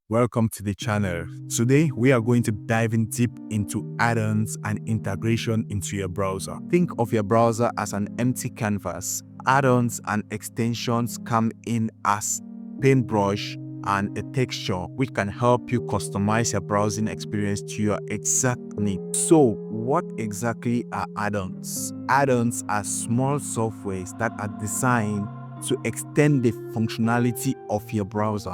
Welcome to the channel. Today, we are going to dive in deep into add-ons and integration into your browser. Think of your browser as an empty canvas. Add-ons and extensions come in as paintbrush and a texture which can help you customize your browsing experience to your exact needs. So, what exactly are add-ons? Add-ons are small softwares that are designed to extend the functionality of your browser.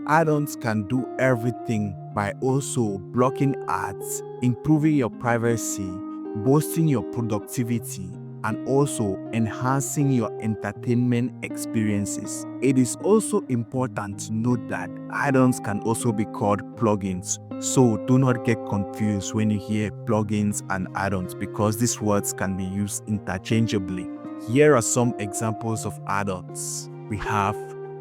Add-ons can do everything by also blocking ads, improving your privacy, boosting your productivity, and also enhancing your entertainment experiences. It is also important to note that add-ons can also be called plugins. So do not get confused when you hear plugins and add-ons because these words can be used interchangeably. Here are some examples of add-ons. We have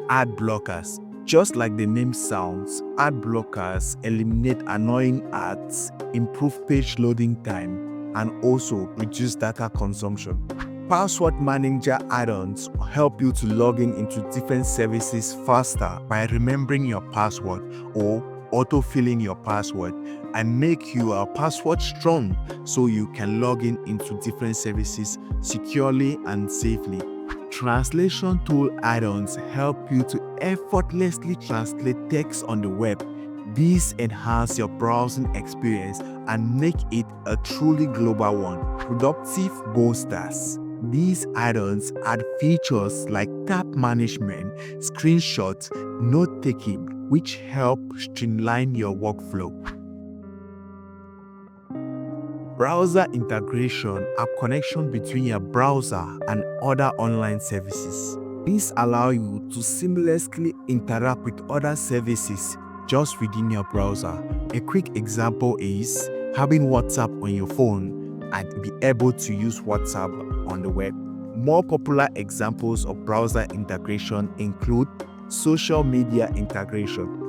ad blockers. Just like the name sounds, ad blockers eliminate annoying ads, improve page loading time, and also reduce data consumption. Password manager add-ons help you to log in into different services faster by remembering your password or auto-filling your password and make your password strong so you can log in into different services securely and safely. Translation tool add-ons help you to effortlessly translate text on the web. These enhance your browsing experience and make it a truly global one. Productive boosters. These add-ons add features like tab management, screenshots, note-taking, which help streamline your workflow. Browser integration are connection between your browser and other online services. These allow you to seamlessly interact with other services just within your browser. A quick example is having WhatsApp on your phone and be able to use WhatsApp on the web. More popular examples of browser integration include social media integration.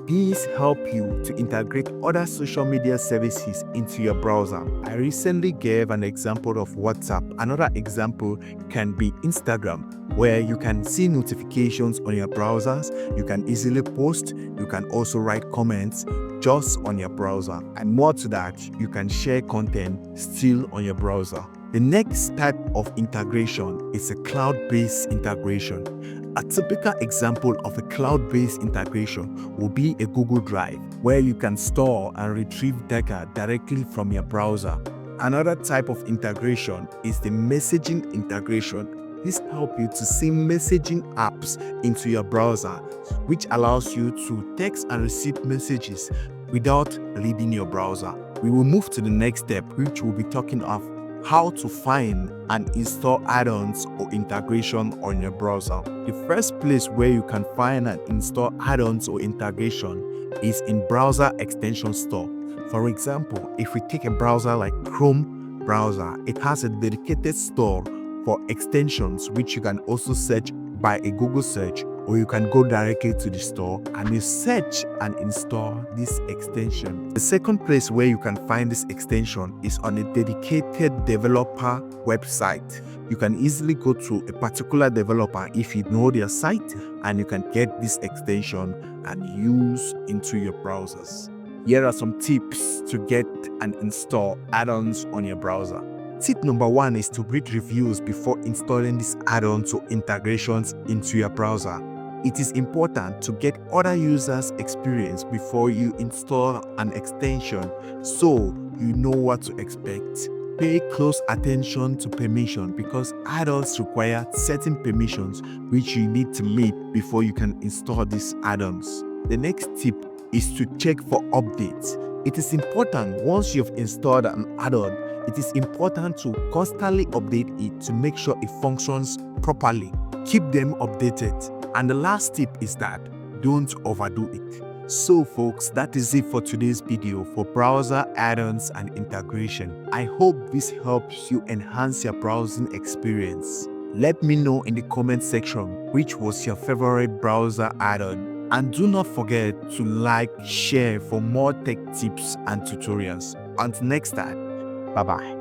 These help you to integrate other social media services into your browser. I recently gave an example of WhatsApp. Another example can be Instagram, where you can see notifications on your browsers, you can easily post, you can also write comments just on your browser. And more to that, you can share content still on your browser. The next type of integration is a cloud-based integration. A typical example of a cloud-based integration will be a Google Drive, where you can store and retrieve data directly from your browser. Another type of integration is the messaging integration. This helps you to send messaging apps into your browser, which allows you to text and receive messages without leaving your browser. We will move to the next step, which will be talking of how to find and install add-ons or integration on your browser. The first place where you can find and install add-ons or integration is in Browser Extension Store. For example, if we take a browser like Chrome browser, it has a dedicated store for extensions which you can also search by a Google search, or you can go directly to the store and you search and install this extension. The second place where you can find this extension is on a dedicated developer website. You can easily go to a particular developer if you know their site, and you can get this extension and use into your browsers. Here are some tips to get and install add-ons on your browser. Tip number 1 is to read reviews before installing these add-ons or integrations into your browser. It is important to get other users' experience before you install an extension so you know what to expect. Pay close attention to permission because add-ons require certain permissions which you need to meet before you can install these add-ons. The next tip is to check for updates. It is important once you've installed an add-on, it is important to constantly update it to make sure it functions properly. Keep them updated. And the last tip is that don't overdo it. So folks, that is it for today's video for browser add-ons and integration. I hope this helps you enhance your browsing experience. Let me know in the comment section which was your favorite browser add-on. And do not forget to like, share for more tech tips and tutorials. Until next time, bye-bye.